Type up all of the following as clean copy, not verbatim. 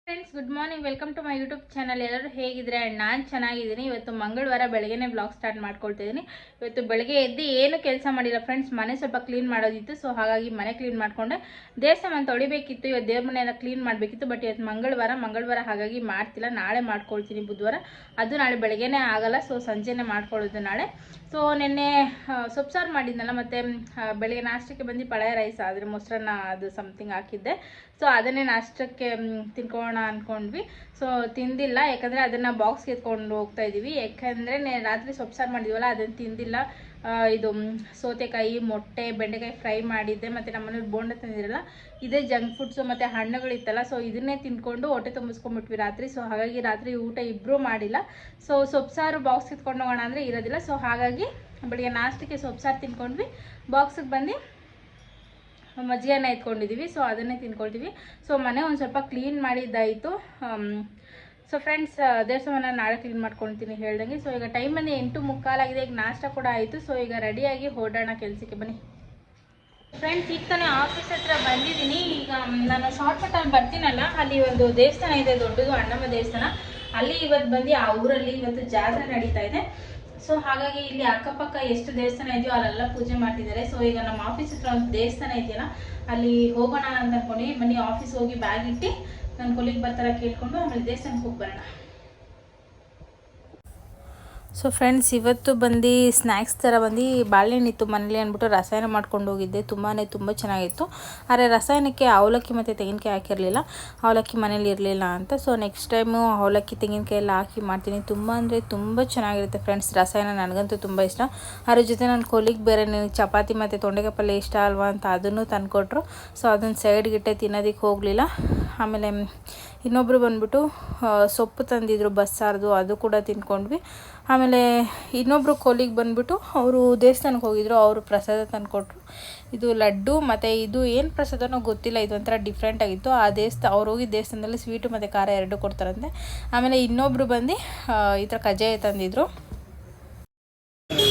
Friends good morning, welcome to my YouTube channel. ಎಲ್ಲರೂ ಹೇಗಿದ್ರೆ ನಾನು ಚೆನ್ನಾಗಿದ್ದೀನಿ. ಇವತ್ತು ಮಂಗಳವಾರ ಬೆಳಗ್ಗೆನೇ ಬ್ಲಾಗ್ ಸ್ಟಾರ್ಟ್ ಮಾಡ್ಕೊಳ್ತಿದ್ದೀನಿ. ಇವತ್ತು ಬೆಳಗ್ಗೆ ಎದ್ದು ಏನು ಕೆಲಸ ಮಾಡಿಲ್ಲ ಫ್ರೆಂಡ್ಸ್. ಮನೆ ಸ್ವಲ್ಪ ಕ್ಲೀನ್ ಮಾಡೋದಿತ್ತು, ಸೊ ಹಾಗಾಗಿ ಮನೆ ಕ್ಲೀನ್ ಮಾಡಿಕೊಂಡೆ. ದೇವಸ್ಥಾನ ತೊಳಿಬೇಕಿತ್ತು, ಇವತ್ತು ದೇವ್ರ ಮನೆಯೆಲ್ಲ ಕ್ಲೀನ್ ಮಾಡಬೇಕಿತ್ತು. ಬಟ್ ಇವತ್ತು ಮಂಗಳವಾರ ಹಾಗಾಗಿ ಮಾಡ್ತಿಲ್ಲ, ನಾಳೆ ಮಾಡ್ಕೊಳ್ತೀನಿ. ಬುಧವಾರ ಅದು ನಾಳೆ ಬೆಳಗ್ಗೆನೇ ಆಗಲ್ಲ, ಸೊ ಸಂಜೆನೇ ಮಾಡ್ಕೊಳ್ಳೋದು ನಾಳೆ. ಸೊ ನಿನ್ನೆ ಸೊಪ್ಪು ಸಾರು ಮಾಡಿದ್ನಲ್ಲ, ಮತ್ತು ಬೆಳಗ್ಗೆ ನಾಷ್ಟಕ್ಕೆ ಬಂದು ಪಳೆಯ ರೈಸ್ ಆದರೆ ಮೊಸರನ್ನ ಅದು ಸಮಥಿಂಗ್ ಹಾಕಿದ್ದೆ. ಸೊ ಅದನ್ನೇ ನಾಷ್ಟಕ್ಕೆ ತಿನ್ಕೊಳ್ಳೋಣ ಅಂದ್ಕೊಂಡ್ವಿ. ಸೊ ತಿಂದಿಲ್ಲ, ಯಾಕಂದರೆ ಅದನ್ನು ಬಾಕ್ಸ್ಗೆ ಎತ್ಕೊಂಡು ಹೋಗ್ತಾ ಇದ್ದೀವಿ. ಯಾಕಂದರೆ ರಾತ್ರಿ ಸೊಪ್ಪು ಸಾರು ಮಾಡಿದ್ವಲ್ಲ, ಅದನ್ನು ತಿಂದಿಲ್ಲ. ಇದು ಸೌತೆಕಾಯಿ, ಮೊಟ್ಟೆ, ಬೆಂಡೆಕಾಯಿ ಫ್ರೈ ಮಾಡಿದ್ದೆ, ಮತ್ತು ನಮ್ಮನೇಲಿ ಬೋಂಡ ತಂದಿರಲ್ಲ, ಇದೇ ಜಂಕ್ ಫುಡ್ಸು ಮತ್ತು ಹಣ್ಣುಗಳಿತ್ತಲ್ಲ, ಸೊ ಇದನ್ನೇ ತಿಂದ್ಕೊಂಡು ಹೊಟ್ಟೆ ತುಂಬಿಸ್ಕೊಂಡ್ಬಿಟ್ವಿ ರಾತ್ರಿ. ಸೊ ಹಾಗಾಗಿ ರಾತ್ರಿ ಊಟ ಇಬ್ಬರೂ ಮಾಡಿಲ್ಲ. ಸೊ ಸೊಪ್ಪು ಸಾರು ಬಾಕ್ಸ್ ಎತ್ಕೊಂಡು ಹೋಗೋಣ ಅಂದರೆ ಇರೋದಿಲ್ಲ. ಸೊ ಹಾಗಾಗಿ ಬೆಳಿಗ್ಗೆ ನಾಷ್ಟಕ್ಕೆ ಸೊಪ್ಪು ಸಾರು ತಿನ್ಕೊಂಡ್ವಿ. ಬಾಕ್ಸಿಗೆ ಬಂದು ಮಜ್ಜಿಗೆನ ಎತ್ಕೊಂಡಿದ್ದೀವಿ, ಸೊ ಅದನ್ನೇ ತಿನ್ಕೊಳ್ತೀವಿ. ಸೊ ಮನೆ ಒಂದು ಸ್ವಲ್ಪ ಕ್ಲೀನ್ ಮಾಡಿದ್ದಾಯಿತು. ಸೊ ಫ್ರೆಂಡ್ಸ್, ದೇವಸ್ಥಾನ ನಾಳೆ ಕ್ಲೀನ್ ಮಾಡ್ಕೊಳ್ತೀನಿ ಹೇಳ್ದಂಗೆ. ಸೊ ಈಗ ಟೈಮ್ ಬಂದು 8:45 ಆಗಿದೆ. ಈಗ ನಾಷ್ಟ ಕೂಡ ಆಯಿತು. ಸೊ ಈಗ ರೆಡಿಯಾಗಿ ಹೊರಡೋಣ ಕೆಲಸಕ್ಕೆ, ಬನ್ನಿ ಫ್ರೆಂಡ್ಸ್. ಈಗ ತಾನೇ ಆಫೀಸ್ ಹತ್ರ ಬಂದಿದ್ದೀನಿ. ಈಗ ನಾನು ಶಾರ್ಟ್ಕಟ್ಟಲ್ಲಿ ಬರ್ತೀನಲ್ಲ, ಅಲ್ಲಿ ಒಂದು ದೇವಸ್ಥಾನ ಇದೆ, ದೊಡ್ಡದು ಅಣ್ಣಮ್ಮ ದೇವಸ್ಥಾನ. ಅಲ್ಲಿ ಇವತ್ತು ಬಂದು ಆ ಊರಲ್ಲಿ ಇವತ್ತು ಜಾತ್ರೆ ನಡೀತಾ ಇದೆ. ಸೊ ಹಾಗಾಗಿ ಇಲ್ಲಿ ಅಕ್ಕಪಕ್ಕ ಎಷ್ಟು ದೇವಸ್ಥಾನ ಇದೆಯೋ ಅಲ್ಲೆಲ್ಲ ಪೂಜೆ ಮಾಡ್ತಿದ್ದಾರೆ. ಸೊ ಈಗ ನಮ್ಮ ಆಫೀಸ್ ಹತ್ರ ಒಂದು ದೇವಸ್ಥಾನ ಇದೆಯಲ್ಲ, ಅಲ್ಲಿ ಹೋಗೋಣ ಅಂತ ಅನ್ಕೊಂಡು ಬನ್ನಿ. ಆಫೀಸ್ ಹೋಗಿ ಬ್ಯಾಗ್ ಇಟ್ಟು ನನ್ನ ಕೊಲಿಗೆ ಬರ್ತಾರ ಕೇಳ್ಕೊಂಡು ಆಮೇಲೆ ದೇವಸ್ಥಾನಕ್ಕೆ ಹೋಗಿ ಬರೋಣ. ಸೊ ಫ್ರೆಂಡ್ಸ್, ಇವತ್ತು ಬಂದು ಸ್ನ್ಯಾಕ್ಸ್ ಥರ ಬಂದು ಬಾಳೆಹಣ್ಣಿತ್ತು ಮನೇಲಿ ಅಂದ್ಬಿಟ್ಟು ರಸಾಯನ ಮಾಡ್ಕೊಂಡು ಹೋಗಿದ್ದೆ. ತುಂಬ ಚೆನ್ನಾಗಿತ್ತು. ಆದರೆ ರಸಾಯನಕ್ಕೆ ಅವಲಕ್ಕಿ ಮತ್ತು ತೆಂಗಿನಕಾಯಿ ಹಾಕಿರಲಿಲ್ಲ, ಅವಲಕ್ಕಿ ಮನೇಲಿ ಇರಲಿಲ್ಲ ಅಂತ. ಸೊ ನೆಕ್ಸ್ಟ್ ಟೈಮು ಅವಲಕ್ಕಿ ತೆಂಗಿನಕಾಯಿ ಎಲ್ಲ ಹಾಕಿ ಮಾಡ್ತೀನಿ. ತುಂಬ ಚೆನ್ನಾಗಿರುತ್ತೆ ಫ್ರೆಂಡ್ಸ್. ರಸಾಯನ ನನಗಂತೂ ತುಂಬ ಇಷ್ಟ. ಅದ್ರ ಜೊತೆ ನನ್ನ ಕೊಲಿಗೆ ಬೇರೆ ನನಗೆ ಚಪಾತಿ ಮತ್ತು ತೊಂಡೆಕಾಯಿ ಪಲ್ಯ ಇಷ್ಟ ಅಲ್ವಾ ಅಂತ ಅದನ್ನು ತಂದುಕೊಟ್ರು. ಸೊ ಅದನ್ನು ಸೈಡ್ಗಿಟ್ಟೆ ತಿನ್ನೋದಕ್ಕೆ ಹೋಗಲಿಲ್ಲ. ಆಮೇಲೆ ಇನ್ನೊಬ್ಬರು ಬಂದ್ಬಿಟ್ಟು ಸೊಪ್ಪು ತಂದಿದ್ರು ಬಸ್ಸಾರ್ದು, ಅದು ಕೂಡ ತಿನ್ಕೊಂಡ್ವಿ. ಆಮೇಲೆ ಇನ್ನೊಬ್ಬರು ಕೊಲಿಗೆ ಬಂದುಬಿಟ್ಟು ಅವರು ದೇವಸ್ಥಾನಕ್ಕೆ ಹೋಗಿದ್ರು, ಅವರು ಪ್ರಸಾದ ತಂದುಕೊಟ್ರು. ಇದು ಲಡ್ಡು ಮತ್ತು ಇದು ಏನು ಪ್ರಸಾದನೋ ಗೊತ್ತಿಲ್ಲ, ಇದೊಂಥರ ಡಿಫ್ರೆಂಟ್ ಆಗಿತ್ತು. ಅವ್ರು ಹೋಗಿ ದೇವಸ್ಥಾನದಲ್ಲಿ ಸ್ವೀಟು ಮತ್ತು ಖಾರ ಎರಡು ಕೊಡ್ತಾರಂತೆ. ಆಮೇಲೆ ಇನ್ನೊಬ್ಬರು ಬಂದು ಈ ಥರ ಕಜ್ಜಾಯ ತಂದಿದ್ರು.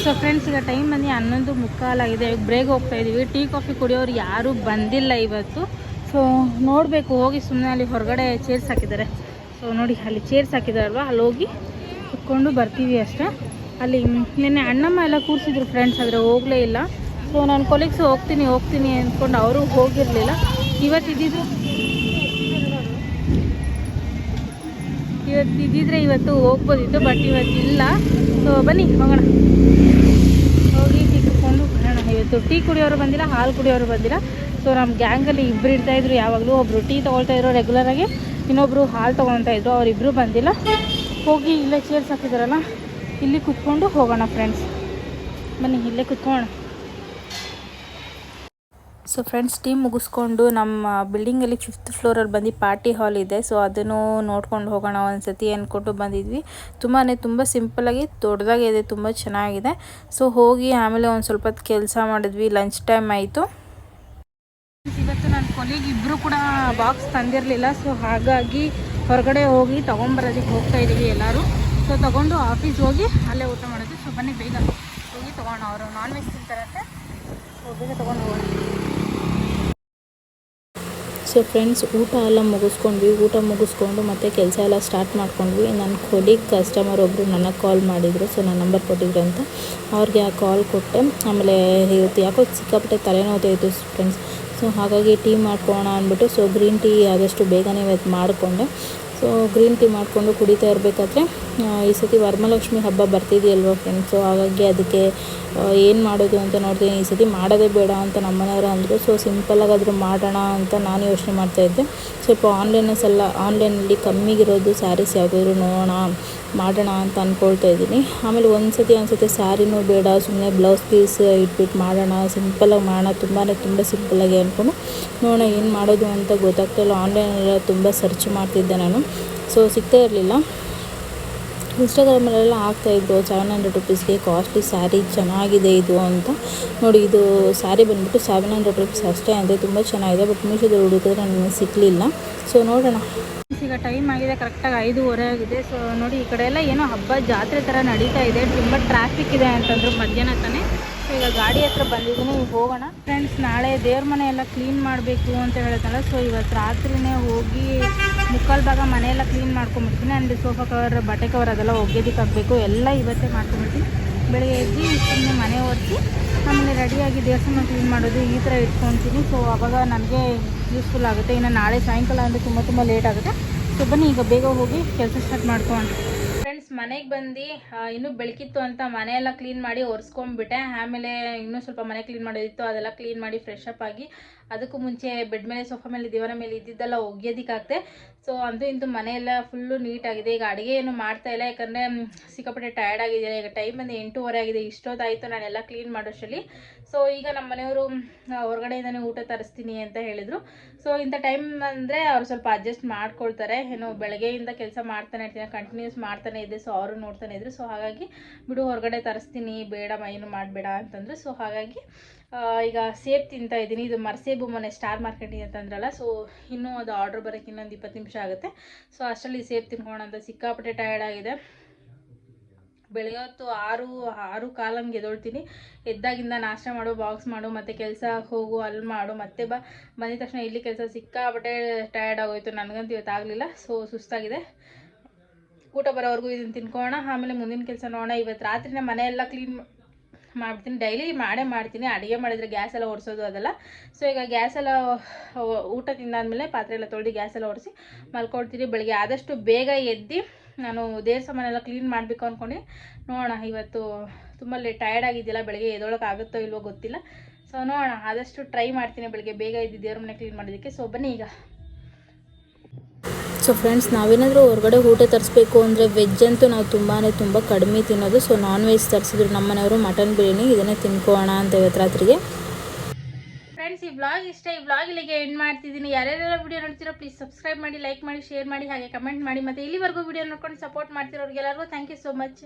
ಸೊ ಫ್ರೆಂಡ್ಸ್, ಈಗ ಟೈಮ್ ಬಂದು 11:45 ಆಗಿದೆ. ಬ್ರೇಕ್ ಹೋಗ್ತಾ ಇದ್ದೀವಿ. ಟೀ ಕಾಫಿ ಕುಡಿಯೋರು ಯಾರೂ ಬಂದಿಲ್ಲ ಇವತ್ತು. ಸೊ ನೋಡಬೇಕು, ಹೋಗಿ ಸುಮ್ಮನೆ ಅಲ್ಲಿ ಹೊರಗಡೆ ಚೇರ್ಸ್ ಹಾಕಿದ್ದಾರೆ. ಸೊ ನೋಡಿ, ಅಲ್ಲಿ ಚೇರ್ಸ್ ಹಾಕಿದಾರಲ್ವ, ಅಲ್ಲಿ ಹೋಗಿ ಕುತ್ಕೊಂಡು ಬರ್ತೀವಿ ಅಷ್ಟೇ. ಅಲ್ಲಿ ನಿನ್ನೆ ಅಣ್ಣಮ್ಮ ಎಲ್ಲ ಕೂರಿಸಿದ್ರು ಫ್ರೆಂಡ್ಸ್, ಆದರೆ ಹೋಗಲೇ ಇಲ್ಲ. ಸೊ ನಾನು ಕೊಲೀಗ್ಸ್ ಹೋಗ್ತೀನಿ ಅಂದ್ಕೊಂಡು ಅವರು ಹೋಗಿರಲಿಲ್ಲ. ಇವತ್ತಿದ್ದರೆ ಇವತ್ತು ಹೋಗ್ಬೋದಿತ್ತು, ಬಟ್ ಇವತ್ತಿಲ್ಲ. ಸೊ ಬನ್ನಿ ಹೋಗೋಣ, ಹೋಗಿ ಟೀ ಕುತ್ಕೊಂಡು ಬರೋಣ. ಇವತ್ತು ಟೀ ಕುಡಿಯೋರು ಬಂದಿಲ್ಲ, ಹಾಲು ಕುಡಿಯೋರು ಬಂದಿಲ್ಲ. ಸೊ ನಮ್ಮ ಗ್ಯಾಂಗಲ್ಲಿ ಇಬ್ಬರು ಇರ್ತಾಯಿದ್ರು ಯಾವಾಗಲೂ. ಒಬ್ಬರು ಟೀ ತೊಗೊಳ್ತಾಯಿದ್ರು ರೆಗ್ಯುಲರಾಗಿ, ಇನ್ನೊಬ್ಬರು ಹಾಲು ತೊಗೊಳ್ತಾಯಿದ್ರು. ಅವರಿಬ್ಬರು ಬಂದಿಲ್ಲ. ಹೋಗಿ ಇಲ್ಲೇ ಚೇರ್ಸ್ ಹಾಕಿದಾರಲ್ಲ, ಇಲ್ಲಿ ಕುತ್ಕೊಂಡು ಹೋಗೋಣ ಫ್ರೆಂಡ್ಸ್. ಬನ್ನಿ ಇಲ್ಲೇ ಕುತ್ಕೊಳ್ಳೋಣ. ಸೊ ಫ್ರೆಂಡ್ಸ್, ಟೀ ಮುಗಿಸ್ಕೊಂಡು ನಮ್ಮ ಬಿಲ್ಡಿಂಗಲ್ಲಿ 5th ಫ್ಲೋರಲ್ಲಿ ಬಂದು ಪಾರ್ಟಿ ಹಾಲ್ ಇದೆ. ಸೊ ಅದನ್ನು ನೋಡ್ಕೊಂಡು ಹೋಗೋಣ ಒಂದ್ಸತಿ ಅಂದ್ಕೊಂಡು ಬಂದಿದ್ವಿ. ತುಂಬ ಸಿಂಪಲ್ಲಾಗಿ ದೊಡ್ಡದಾಗಿದೆ, ತುಂಬ ಚೆನ್ನಾಗಿದೆ. ಸೊ ಹೋಗಿ ಆಮೇಲೆ ಒಂದು ಸ್ವಲ್ಪ ಹೊತ್ತು ಕೆಲಸ ಮಾಡಿದ್ವಿ. ಲಂಚ್ ಟೈಮ್ ಆಯಿತು. ಇವತ್ತು ನನ್ನ ಕೊಲಿಗೆ ಇಬ್ಬರು ಕೂಡ ಬಾಕ್ಸ್ ತಂದಿರಲಿಲ್ಲ. ಸೊ ಹಾಗಾಗಿ ಹೊರಗಡೆ ಹೋಗಿ ತೊಗೊಂಬರೋದಕ್ಕೆ ಹೋಗ್ತಾ ಇದ್ದೀವಿ ಎಲ್ಲರೂ. ಸೊ ತೊಗೊಂಡು ಆಫೀಸ್ ಹೋಗಿ ಅಲ್ಲೇ ಊಟ ಮಾಡೋದು. ಸೊ ಬನ್ನಿ ಬೇಗ ಹೋಗಿ ತೊಗೊಂಡು, ಅವರು ನಾನ್ ವೆಜ್ ತಿಂತಾರಂತೆ. ಸೊ ಬೇಗ ತೊಗೊಂಡು ಹೋಗೋಣ. ಸೊ ಫ್ರೆಂಡ್ಸ್, ಊಟ ಎಲ್ಲ ಮುಗಿಸ್ಕೊಂಡ್ವಿ. ಊಟ ಮುಗಿಸ್ಕೊಂಡು ಮತ್ತೆ ಕೆಲಸ ಎಲ್ಲ ಸ್ಟಾರ್ಟ್ ಮಾಡ್ಕೊಂಡ್ವಿ. ನನ್ನ ಕೊಲೀಗ್ ಕಸ್ಟಮರ್ ಒಬ್ಬರು ನನಗೆ ಕಾಲ್ ಮಾಡಿದರು. ಸೊ ನನ್ನ ನಂಬರ್ ಕೊಟ್ಟಿದ್ರು ಅಂತ ಅವ್ರಿಗೆ ಆ ಕಾಲ್ ಕೊಟ್ಟೆ. ಆಮೇಲೆ ಇವತ್ತು ಯಾಕೋ ಸಿಕ್ಕಾಪಟ್ಟೆ ತಲೆನೋವ್ತಾಯಿತ್ತು ಫ್ರೆಂಡ್ಸ್. ಸೊ ಹಾಗಾಗಿ ಟೀ ಮಾಡ್ಕೊಳ್ಳೋಣ ಅಂದ್ಬಿಟ್ಟು ಸೊ ಗ್ರೀನ್ ಟೀ ಆದಷ್ಟು ಬೇಗನೆ ಇವತ್ತು ಮಾಡಿಕೊಂಡೆ. ಸೊ ಗ್ರೀನ್ ಟೀ ಮಾಡಿಕೊಂಡು ಕುಡಿತಾ ಇರಬೇಕಾದ್ರೆ ಈ ಸತಿ ವರಮಹಾಲಕ್ಷ್ಮಿ ಹಬ್ಬ ಬರ್ತಿದೆಯಲ್ವ ಫ್ರೆಂಡ್ಸ್. ಸೊ ಹಾಗಾಗಿ ಅದಕ್ಕೆ ಏನು ಮಾಡೋದು ಅಂತ ನೋಡ್ತೀನಿ. ಈ ಸತಿ ಮಾಡೋದೇ ಬೇಡ ಅಂತ ನಮ್ಮನೆಯವರು ಅಂದರು. ಸೊ ಸಿಂಪಲ್ಲಾಗಾದರೂ ಮಾಡೋಣ ಅಂತ ನಾನು ಯೋಚನೆ ಮಾಡ್ತಾಯಿದ್ದೆ. ಸ್ವಲ್ಪ ಆನ್ಲೈನಲ್ಲಿ ಕಮ್ಮಿಗಿರೋದು ಸ್ಯಾರೀಸ್ ಯಾವುದಾದ್ರು ನೋಡೋಣ ಮಾಡೋಣ ಅಂತ ಅಂದ್ಕೊಳ್ತಾ ಇದ್ದೀನಿ. ಆಮೇಲೆ ಒಂದು ಸತಿ ಸ್ಯಾರಿನೂ ಬೇಡ, ಸುಮ್ಮನೆ ಬ್ಲೌಸ್ ಪೀಸ್ ಇಟ್ಬಿಟ್ಟು ಮಾಡೋಣ, ಸಿಂಪಲ್ಲಾಗಿ ಮಾಡೋಣ, ತುಂಬ ಸಿಂಪಲ್ಲಾಗಿ ಅಂದ್ಕೊಂಡು ನೋಡೋಣ ಏನು ಮಾಡೋದು ಅಂತ ಗೊತ್ತಾಗ್ತಾಯಿಲ್ಲ. ಆನ್ಲೈನೆಲ್ಲ ತುಂಬ ಸರ್ಚ್ ಮಾಡ್ತಿದ್ದೆ ನಾನು. ಸೊ ಸಿಗ್ತಾ ಇರಲಿಲ್ಲ. ಇನ್ಸ್ಟಾಗ್ರಾಮಲ್ಲೆಲ್ಲ ಹಾಕ್ತಾಯಿದ್ರು 700 ರುಪೀಸ್ಗೆ ಕಾಸ್ಟ್ಲಿ ಸ್ಯಾರಿ ಚೆನ್ನಾಗಿದೆ ಇದು ಅಂತ. ನೋಡಿ, ಇದು ಸ್ಯಾರಿ ಬಂದುಬಿಟ್ಟು 700 ರುಪೀಸ್ ಅಷ್ಟೇ ಅಂದರೆ ತುಂಬ ಚೆನ್ನಾಗಿದೆ. ಬಟ್ ಮೀಶೋದಲ್ಲಿ ಹುಡುಕಿದ್ರೆ ನನಗೆ ಸಿಕ್ಕಲಿಲ್ಲ. ಸೊ ನೋಡೋಣ. ಈಗ ಟೈಮ್ ಆಗಿದೆ, ಕರೆಕ್ಟಾಗಿ 5:15 ಆಗಿದೆ. ಸೊ ನೋಡಿ, ಈ ಕಡೆ ಎಲ್ಲ ಏನೋ ಹಬ್ಬ ಜಾತ್ರೆ ಥರ ನಡೀತಾ ಇದೆ. ತುಂಬ ಟ್ರಾಫಿಕ್ ಇದೆ ಅಂತಂದ್ರು ಮಧ್ಯಾಹ್ನ ತಾನೇ. ಸೊ ಈಗ ಗಾಡಿ ಹತ್ರ ಬಂದಿದ್ದೀನಿ, ಹೋಗೋಣ ಫ್ರೆಂಡ್ಸ್. ನಾಳೆ ದೇವ್ರ ಮನೆ ಎಲ್ಲ ಕ್ಲೀನ್ ಮಾಡಬೇಕು ಅಂತ ಹೇಳ್ತಾಳೆ. ಸೊ ಇವತ್ತು ರಾತ್ರಿನೇ ಹೋಗಿ ಮುಕ್ಕಾಲು ಭಾಗ ಮನೆಯೆಲ್ಲ ಕ್ಲೀನ್ ಮಾಡ್ಕೊಂಬಿಡ್ತೀನಿ. ಆ್ಯಂಡ್ ಸೋಫಾ ಕವರ್, ಬಟ್ಟೆ ಕವರ್ ಅದೆಲ್ಲ ಒಗೆದಿಕ್ಕೆ ಹಾಕಬೇಕು, ಎಲ್ಲ ಇವತ್ತೇ ಮಾಡ್ಕೊಂಬಿಡ್ತೀನಿ. ಬೆಳಿಗ್ಗೆ ಎದ್ದು ಸುಮ್ಮನೆ ಮನೆ ಒರೆಸಿ ಆಮೇಲೆ ರೆಡಿಯಾಗಿ ದೇವಸ್ಥಾನ ಕ್ಲೀನ್ ಮಾಡೋದು ಈ ಥರ ಇಟ್ಕೊತೀನಿ. ಸೊ ಆವಾಗ ನನಗೆ ಯೂಸ್ಫುಲ್ ಆಗುತ್ತೆ. ಇನ್ನು ನಾಳೆ ಸಾಯಂಕಾಲ ಅಂದರೆ ತುಂಬ ಲೇಟ್ ಆಗುತ್ತೆ. ಸೊ ಬನ್ನಿ ಈಗ ಬೇಗ ಹೋಗಿ ಕೆಲಸ ಸ್ಟಾರ್ಟ್ ಮಾಡ್ಕೊಂಡು ಫ್ರೆಂಡ್ಸ್. ಮನೆಗೆ ಬಂದು ಇನ್ನೂ ಬೆಳಕಿತ್ತು ಅಂತ ಮನೆಯೆಲ್ಲ ಕ್ಲೀನ್ ಮಾಡಿ ಒರೆಸ್ಕೊಂಡ್ಬಿಟ್ಟೆ. ಆಮೇಲೆ ಇನ್ನೂ ಸ್ವಲ್ಪ ಮನೆ ಕ್ಲೀನ್ ಮಾಡೋದಿತ್ತು, ಅದೆಲ್ಲ ಕ್ಲೀನ್ ಮಾಡಿ ಫ್ರೆಶ್ ಅಪ್ ಆಗಿ ಅದಕ್ಕೂ ಮುಂಚೆ ಬೆಡ್ ಮೇಲೆ, ಸೋಫಾ ಮೇಲೆ, ದಿವಾನ ಮೇಲೆ ಇದ್ದಿದ್ದೆಲ್ಲ ಒಗೆಯೋದಕ್ಕಾಗ್ತೆ. ಸೊ ಅಂತೂ ಇಂತೂ ಮನೆಯೆಲ್ಲ ಫುಲ್ಲು ನೀಟಾಗಿದೆ. ಈಗ ಅಡುಗೆ ಏನು ಮಾಡ್ತಾಯಿಲ್ಲ, ಯಾಕಂದರೆ ಸಿಕ್ಕಾಪಟ್ಟೆ ಟಯರ್ಡ್ ಆಗಿದ್ದೀನಿ. ಈಗ ಟೈಮ್ ಬಂದು 8:30 ಆಗಿದೆ. ಇಷ್ಟೊತ್ತಾಯಿತು ನಾನೆಲ್ಲ ಕ್ಲೀನ್ ಮಾಡೋಷ್ಟರಲ್ಲಿ. ಸೊ ಈಗ ನಮ್ಮ ಮನೆಯವರು ಹೊರಗಡೆಯಿಂದನೇ ಊಟ ತರಿಸ್ತೀನಿ ಅಂತ ಹೇಳಿದರು. ಸೊ ಇಂಥ ಟೈಮ್ ಅಂದರೆ ಅವರು ಸ್ವಲ್ಪ ಅಡ್ಜಸ್ಟ್ ಮಾಡ್ಕೊಳ್ತಾರೆ. ಏನು ಬೆಳಗ್ಗೆಯಿಂದ ಕೆಲಸ ಮಾಡ್ತಾನೆ ಇರ್ತೀನಿ, ಕಂಟಿನ್ಯೂಸ್ ಮಾಡ್ತಾನೆ ಇದ್ದೆ. ಸೊ ಅವರು ನೋಡ್ತಾನೆ ಇದ್ರು. ಸೊ ಹಾಗಾಗಿ ಬಿಡು ಹೊರಗಡೆ ತರಿಸ್ತೀನಿ, ಬೇಡ ಏನು ಮಾಡಬೇಡ ಅಂತಂದರು. ಸೊ ಹಾಗಾಗಿ ಈಗ ಸೇಬ್ ತಿಂತಾ ಇದ್ದೀನಿ. ಇದು ಮರ್ಸೇಬು ಮೊನ್ನೆ ಸ್ಟಾರ್ ಮಾರ್ಕೆಟಿಂಗ್ ಅಂತಂದ್ರಲ್ಲ. ಸೊ ಇನ್ನೂ ಅದು ಆರ್ಡ್ರ್ ಬರೋಕ್ಕೆ ಇನ್ನೊಂದು 20 ನಿಮಿಷ ಆಗುತ್ತೆ. ಸೊ ಅಷ್ಟರಲ್ಲಿ ಸೇಬ್ ತಿನ್ಕೋಣ ಅಂತ ಸಿಕ್ಕಾಪಟ್ಟೆ ಟಯರ್ಡ್ ಆಗಿದೆ. ಬೆಳಗ್ಗೆ ಹೊತ್ತು 6:15 ಹಂಗೆ ಎದ್ದೊಳ್ತೀನಿ. ಎದ್ದಾಗಿಂದ ನಾಷ್ಟ ಮಾಡು, ಬಾಕ್ಸ್ ಮಾಡು, ಮತ್ತು ಕೆಲಸ ಹೋಗು, ಅಲ್ಲಿ ಮಾಡು, ಮತ್ತೆ ಬಂದಿದ ತಕ್ಷಣ ಇಲ್ಲಿ ಕೆಲಸ, ಸಿಕ್ಕಾಪಟ್ಟೆ ಟಯರ್ಡ್ ಆಗೋಯ್ತು. ನನಗಂತೂ ಇವತ್ತಾಗಲಿಲ್ಲ. ಸೊ ಸುಸ್ತಾಗಿದೆ. ಊಟ ಬರೋವರೆಗೂ ಇದನ್ನು ತಿನ್ಕೋಣ, ಆಮೇಲೆ ಮುಂದಿನ ಕೆಲಸ ನೋಡೋಣ. ಇವತ್ತು ರಾತ್ರಿನೇ ಮನೆಯೆಲ್ಲ ಕ್ಲೀನ್ ಮಾಡ್ತೀನಿ. ಡೈಲಿ ಮಾಡ್ತೀನಿ. ಅಡುಗೆ ಮಾಡಿದರೆ ಗ್ಯಾಸ್ ಎಲ್ಲ ಒರೆಸೋದು ಅದೆಲ್ಲ. ಸೊ ಈಗ ಗ್ಯಾಸ್ ಎಲ್ಲ ಊಟ ತಿಂದಾದ್ಮೇಲೆ ಪಾತ್ರೆ ಎಲ್ಲ ತೊಳೆದು ಗ್ಯಾಸ್ ಎಲ್ಲ ಒರೆಸಿ ಮಲ್ಕೊಳ್ತೀನಿ. ಬೆಳಗ್ಗೆ ಆದಷ್ಟು ಬೇಗ ಎದ್ದು ನಾನು ದೇವ್ರ ಸಾಮಾನೆಲ್ಲ ಕ್ಲೀನ್ ಮಾಡಬೇಕು ಅಂದ್ಕೊಂಡು ನೋಡೋಣ. ಇವತ್ತು ತುಂಬ ಟಯರ್ಡ್ ಆಗಿದೆಯಲ್ಲ, ಬೆಳಗ್ಗೆ ಎದ್ದೊಳಕ್ಕೆ ಆಗುತ್ತೋ ಇಲ್ವೋ ಗೊತ್ತಿಲ್ಲ. ಸೊ ನೋಡೋಣ, ಆದಷ್ಟು ಟ್ರೈ ಮಾಡ್ತೀನಿ ಬೆಳಗ್ಗೆ ಬೇಗ ಎದ್ದು ದೇವ್ರ ಮನೆ ಕ್ಲೀನ್ ಮಾಡೋದಕ್ಕೆ. ಸೊ ಬನ್ನಿ ಈಗ. ಸೊ ಫ್ರೆಂಡ್ಸ್, ನಾವೇನಾದರೂ ಹೊರಗಡೆ ಊಟ ತರಿಸ್ಬೇಕು ಅಂದರೆ ವೆಜ್ ಅಂತೂ ನಾವು ತುಂಬ ಕಡಿಮೆ ತಿನ್ನೋದು. ಸೊ ನಾನ್ ವೆಜ್ ತರಿಸಿದ್ರು ನಮ್ಮ ಮನೆಯವರು ಮಟನ್ ಬಿರಿಯಾನಿ, ಇದನ್ನೇ ತಿನ್ಕೋಣ ಅಂತ ಇವತ್ತು ರಾತ್ರಿಗೆ. ಫ್ರೆಂಡ್ಸ್, ಈ ವ್ಲಾಗ್ ಇಷ್ಟ. ಈ ವ್ಲಾಗ್ ಇಲ್ಲಿಗೆ ಎಂಡ್ ಮಾಡ್ತಿದ್ದೀನಿ. ಯಾರ್ಯಾರೆಲ್ಲ ವಿಡಿಯೋ ನೋಡ್ತೀರೋ ಪ್ಲೀಸ್ ಸಬ್ಸ್ಕ್ರೈಬ್ ಮಾಡಿ, ಲೈಕ್ ಮಾಡಿ, ಶೇರ್ ಮಾಡಿ, ಹಾಗೆ ಕಮೆಂಟ್ ಮಾಡಿ. ಮತ್ತು ಇಲ್ಲಿವರೆಗೂ ವಿಡಿಯೋ ನೋಡ್ಕೊಂಡು ಸಪೋರ್ಟ್ ಮಾಡ್ತಿರೋರಿಗೆಲ್ಲರಿಗೂ ಥ್ಯಾಂಕ್ ಯು ಸೋ ಮಚ್.